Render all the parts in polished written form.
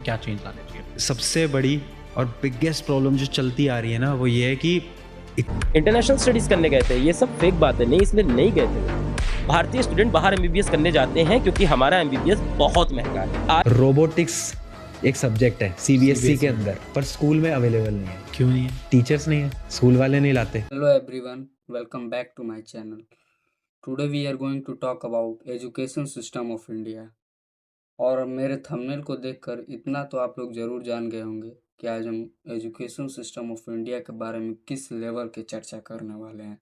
क्या चेंज लाने चाहिए? सबसे बड़ी और बिगेस्ट प्रॉब्लम जो चलती आ रही है ना, वो ये है कि इंटरनेशनल स्टडीज करने गए थे, ये सब फेक बात है, नहीं इसमें नहीं गए थे वो। भारतीय स्टूडेंट बाहर एमबीबीएस करने जाते हैं क्योंकि हमारा एमबीबीएस बहुत महंगा है। रोबोटिक्स एक सब्जेक्ट है सीबीएसई के CBSE अंदर, पर स्कूल में अवेलेबल नहीं है। क्यों नहीं है? टीचर्स नहीं है, स्कूल वाले नहीं लाते। Hello everyone, welcome back to my channel. Today we are going to talk about education system of India. और मेरे थंबनेल को देखकर इतना तो आप लोग ज़रूर जान गए होंगे कि आज हम एजुकेशन सिस्टम ऑफ इंडिया के बारे में किस लेवल की चर्चा करने वाले हैं।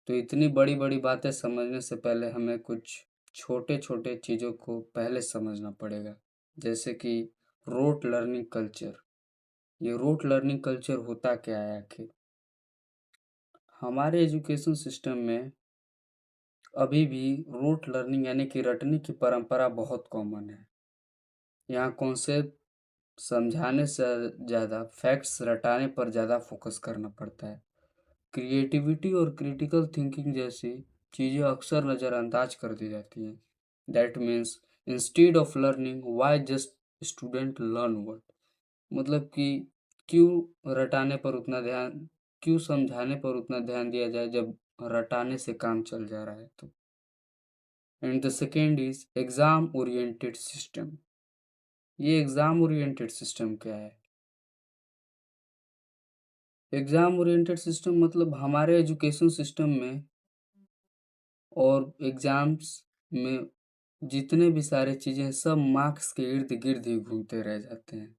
तो इतनी बड़ी बड़ी बातें समझने से पहले हमें कुछ छोटे छोटे चीज़ों को पहले समझना पड़ेगा, जैसे कि रोट लर्निंग कल्चर। ये रोट लर्निंग कल्चर होता क्या है आखिर? हमारे एजुकेशन सिस्टम में अभी भी रूट लर्निंग यानी कि रटने की परंपरा बहुत कॉमन है। यहाँ कॉन्सेप्ट समझाने से ज़्यादा फैक्ट्स रटाने पर ज़्यादा फोकस करना पड़ता है। क्रिएटिविटी और क्रिटिकल थिंकिंग जैसी चीज़ें अक्सर नज़रअंदाज कर दी जाती हैं। That means instead of learning why just student learn word, मतलब कि क्यों रटाने पर उतना ध्यान, क्यों समझाने पर उतना ध्यान दिया जाए जब रटाने से काम चल जा रहा है। तो and the second is exam oriented system. ये एग्जाम ओरिएंटेड सिस्टम क्या है? एग्जाम ओरिएंटेड सिस्टम मतलब हमारे एजुकेशन सिस्टम में और एग्जाम्स में जितने भी सारे चीज़ें हैं सब मार्क्स के इर्द गिर्द ही घूमते रह जाते हैं।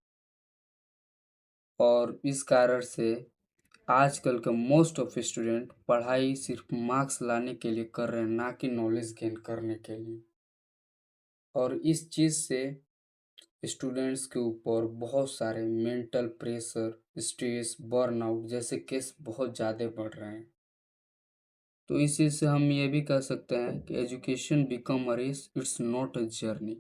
और इस कारण से आजकल के मोस्ट ऑफ स्टूडेंट पढ़ाई सिर्फ मार्क्स लाने के लिए कर रहे हैं, ना कि नॉलेज गेन करने के लिए। और इस चीज़ से स्टूडेंट्स के ऊपर बहुत सारे मेंटल प्रेशर, स्ट्रेस, बर्नआउट जैसे केस बहुत ज़्यादा बढ़ रहे हैं। तो इस चीज़ से हम ये भी कह सकते हैं कि education become a race, it's not a journey.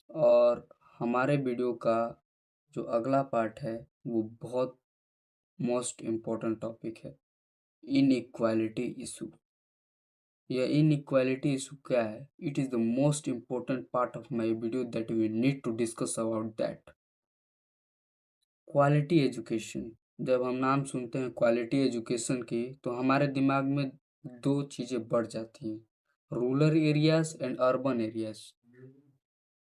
और हमारे वीडियो का जो अगला पार्ट है वो बहुत मोस्ट इम्पोर्टेंट टॉपिक है, इनइक्वालिटी इशू। यह इनइक्वालिटी इशू क्या है? It is the most important part of my video that we need to discuss about that. Quality education, जब हम नाम सुनते हैं क्वालिटी एजुकेशन की तो हमारे दिमाग में दो चीज़ें बढ़ जाती हैं, rural areas and urban areas.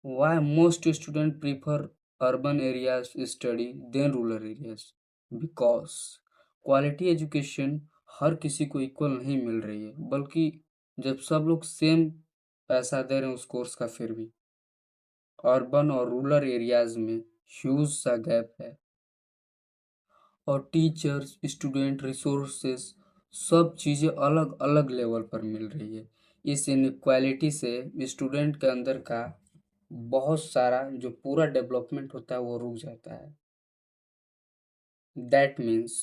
Why most student prefer urban areas study than rural areas? Because quality education हर किसी को इक्वल नहीं मिल रही है, बल्कि जब सब लोग सेम पैसा दे रहे हैं उस कोर्स का, फिर भी अर्बन और रूरल एरियाज में ह्यूज सा गैप है। और टीचर्स, स्टूडेंट, रिसोर्सेस, सब चीज़ें अलग अलग लेवल पर मिल रही है। इस इनक्वालिटी से स्टूडेंट के अंदर का बहुत सारा जो पूरा डेवलपमेंट होता है वो रुक जाता है। दैट मीन्स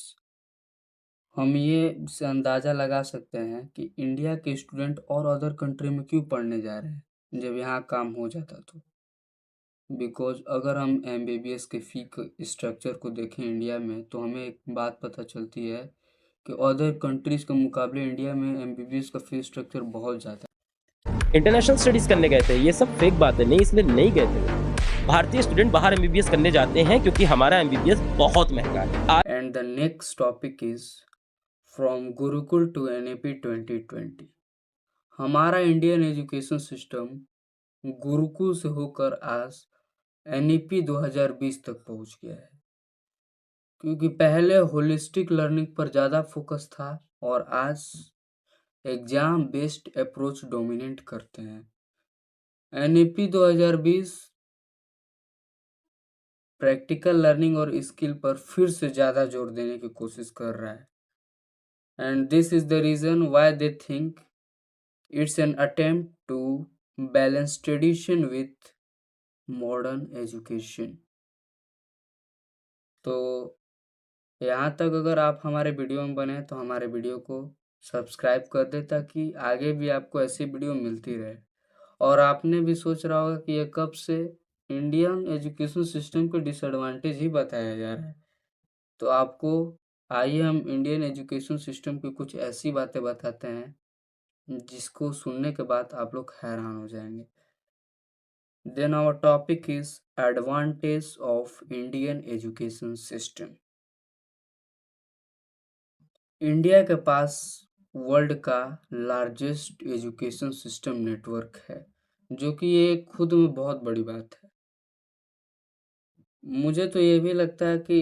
हम ये से अंदाज़ा लगा सकते हैं कि इंडिया के स्टूडेंट और अदर कंट्री में क्यों पढ़ने जा रहे हैं जब यहाँ काम हो जाता तो। बिकॉज अगर हम एमबीबीएस के फ़ी स्ट्रक्चर को देखें इंडिया में तो हमें एक बात पता चलती है कि अदर कंट्रीज़ के मुकाबले इंडिया में एमबीबीएस का फ़ी स्ट्रक्चर बहुत ज़्यादा है। इंटरनेशनल स्टडीज करने गए थे, ये सब फेक बात है, नहीं इसमें नहीं गए थे वो। भारतीय स्टूडेंट बाहर एमबीबीएस करने जाते हैं क्योंकि हमारा एमबीबीएस बहुत महंगा है। And the next topic is from gurukul to NEP 2020। हमारा इंडियन एजुकेशन सिस्टम गुरुकुल से होकर आज एनईपी 2020 तक पहुंच गया है, क्योंकि पहले होलिस्टिक लर्निंग पर ज़्यादा फोकस था और आज एग्जाम बेस्ड अप्रोच डोमिनेट करते हैं। एनईपी 2020 प्रैक्टिकल लर्निंग और स्किल पर फिर से ज़्यादा जोर देने की कोशिश कर रहा है, and this is the reason why they think it's an attempt to balance tradition with modern education. तो यहाँ तक अगर आप हमारे वीडियो में बने तो हमारे वीडियो को सब्सक्राइब कर दें ताकि आगे भी आपको ऐसी वीडियो मिलती रहे। और आपने भी सोच रहा होगा कि ये कब से इंडियन एजुकेशन सिस्टम के डिसएडवांटेज ही बताया जा रहा है। तो आपको आइए हम इंडियन एजुकेशन सिस्टम की कुछ ऐसी बातें बताते हैं जिसको सुनने के बाद आप लोग हैरान हो जाएंगे। Then our topic is advantage of Indian education system. India के पास वर्ल्ड का लार्जेस्ट एजुकेशन सिस्टम नेटवर्क है, जो कि ये खुद में बहुत बड़ी बात है। मुझे तो ये भी लगता है कि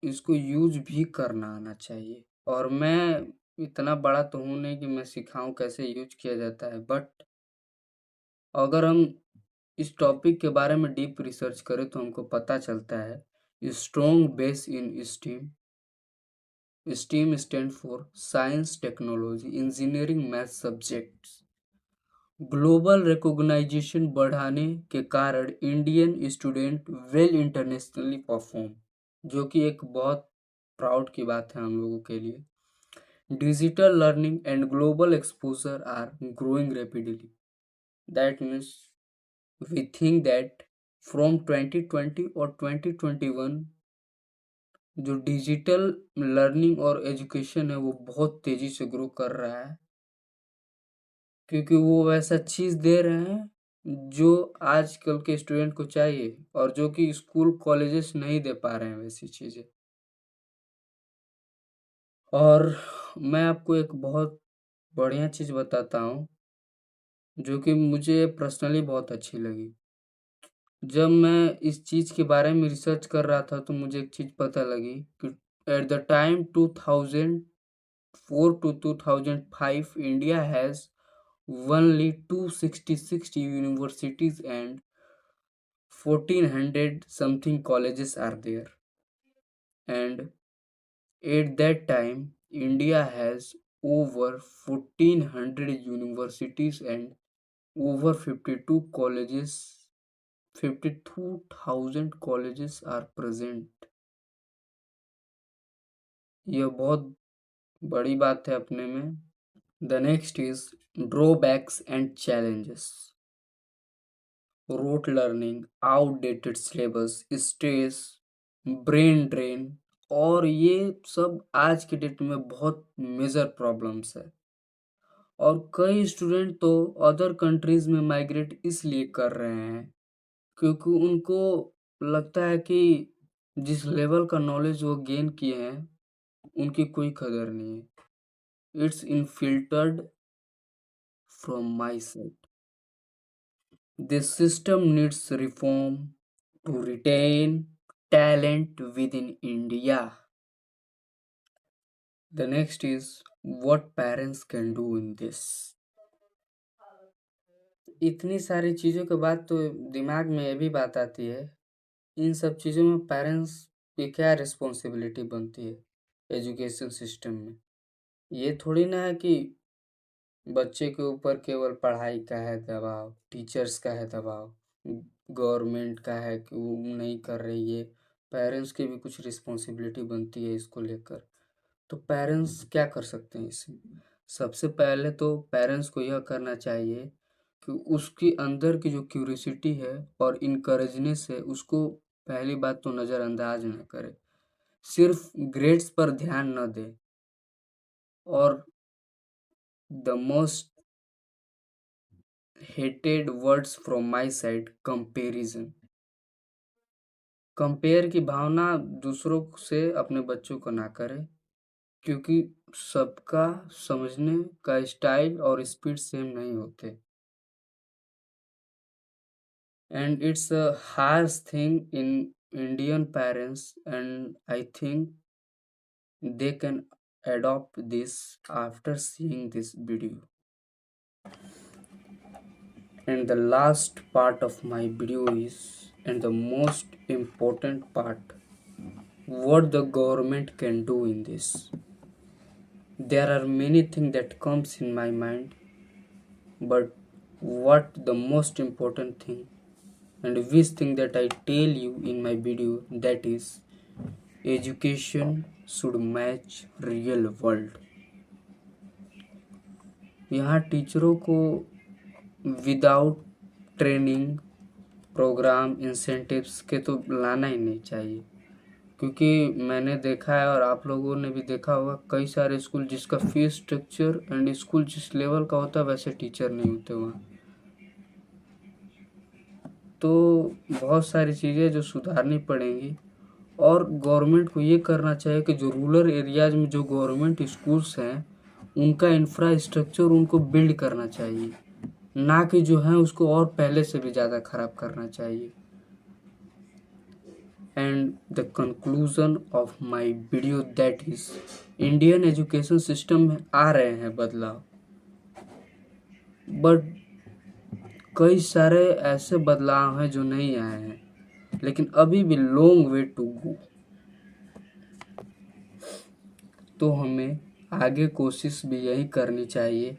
इसको यूज भी करना आना चाहिए, और मैं इतना बड़ा तो हूँ नहीं कि मैं सिखाऊं कैसे यूज किया जाता है, बट अगर हम इस टॉपिक के बारे में डीप रिसर्च करें तो हमको पता चलता है strong base in STEM. STEM stand for science, technology, engineering, math subjects. Global recognization बढ़ाने के कारण Indian student well internationally perform, जो कि एक बहुत प्राउड की बात है हम लोगों के लिए। Digital learning and global exposure are growing rapidly. That means we think that from 2020 और 2021 जो डिजिटल लर्निंग और एजुकेशन है वो बहुत तेजी से ग्रो कर रहा है, क्योंकि वो वैसा चीज़ दे रहे हैं जो आजकल के स्टूडेंट को चाहिए, और जो कि स्कूल कॉलेजेस नहीं दे पा रहे हैं वैसी चीज़ें। और मैं आपको एक बहुत बढ़िया चीज़ बताता हूँ, जो कि मुझे पर्सनली बहुत अच्छी लगी। जब मैं इस चीज़ के बारे में रिसर्च कर रहा था तो मुझे एक चीज़ पता लगी कि at the time 2004 to 2005 India has only 266 universities and 1400 something colleges are there, and at that time India has over 1400 universities and over 52 colleges, 52,000 colleges are present। यह बहुत बड़ी बात है अपने में। The next is drawbacks and challenges. Rote learning, outdated syllabus, stress, brain drain, और ये सब आज के डेट में बहुत मेजर प्रॉब्लम्स है। और कई स्टूडेंट तो अदर कंट्रीज में माइग्रेट इसलिए कर रहे हैं क्योंकि उनको लगता है कि जिस लेवल का नॉलेज वो गेन किए हैं उनकी कोई कदर नहीं है। It's unfiltered from my side. This system needs reform to retain talent within India. The next is what parents can do in this. इतनी सारी चीज़ों के बाद तो दिमाग में ये भी बात आती है, इन सब चीज़ों में पेरेंट्स की क्या रिस्पॉन्सिबिलिटी बनती है एजुकेशन सिस्टम में। ये थोड़ी ना है कि बच्चे के ऊपर केवल पढ़ाई का है दबाव, टीचर्स का है दबाव, गवर्नमेंट का है कि वो नहीं कर रही है, पेरेंट्स की भी कुछ रिस्पॉन्सिबिलिटी बनती है इसको लेकर। तो पेरेंट्स क्या कर सकते हैं इसमें? सबसे पहले तो पेरेंट्स को यह करना चाहिए कि उसके अंदर की जो क्यूरियोसिटी है और इनकरेजनेस है उसको पहली बात तो नज़रअंदाज न करे, सिर्फ ग्रेड्स पर ध्यान न दे। और the most hated words from my side, comparison. Compare की भावना दूसरों से अपने बच्चों को ना करें, क्योंकि सबका समझने का स्टाइल और स्पीड सेम नहीं होते। And it's a harsh thing in Indian parents, and I think they can adopt this after seeing this video. And the last part of my video is, and the most important part, what the government can do in this. There are many things that comes in my mind, but what the most important thing and which thing that I tell you in my video, that is education should match real world. यहाँ टीचरों को without training programme incentives के तो लाना ही नहीं चाहिए, क्योंकि मैंने देखा है और आप लोगों ने भी देखा होगा कई सारे स्कूल जिसका फीस स्ट्रक्चर एंड स्कूल जिस लेवल का होता है वैसे टीचर नहीं होते वहाँ। तो बहुत सारी चीज़ें जो सुधारनी पड़ेंगी और गवर्नमेंट को ये करना चाहिए कि जो रूरल एरियाज में जो गवर्नमेंट स्कूल्स हैं उनका इंफ्रास्ट्रक्चर उनको बिल्ड करना चाहिए, ना कि जो है उसको और पहले से भी ज़्यादा खराब करना चाहिए। And the conclusion of my video that is Indian education system में आ रहे हैं बदलाव, बट कई सारे ऐसे बदलाव हैं जो नहीं आए हैं, लेकिन अभी भी लॉन्ग वे टू गो। तो हमें आगे कोशिश भी यही करनी चाहिए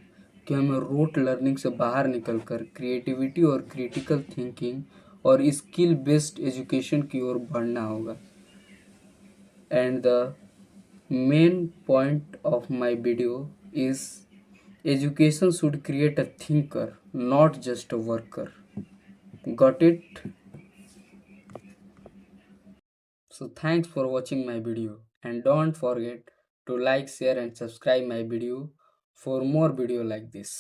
कि हमें रोट लर्निंग से बाहर निकलकर क्रिएटिविटी और क्रिटिकल थिंकिंग और स्किल बेस्ड एजुकेशन की ओर बढ़ना होगा। And the main point of my video is education should create a thinker, not just a worker. Got it? So thanks for watching my video, and don't forget to like, share and subscribe my video for more video like this.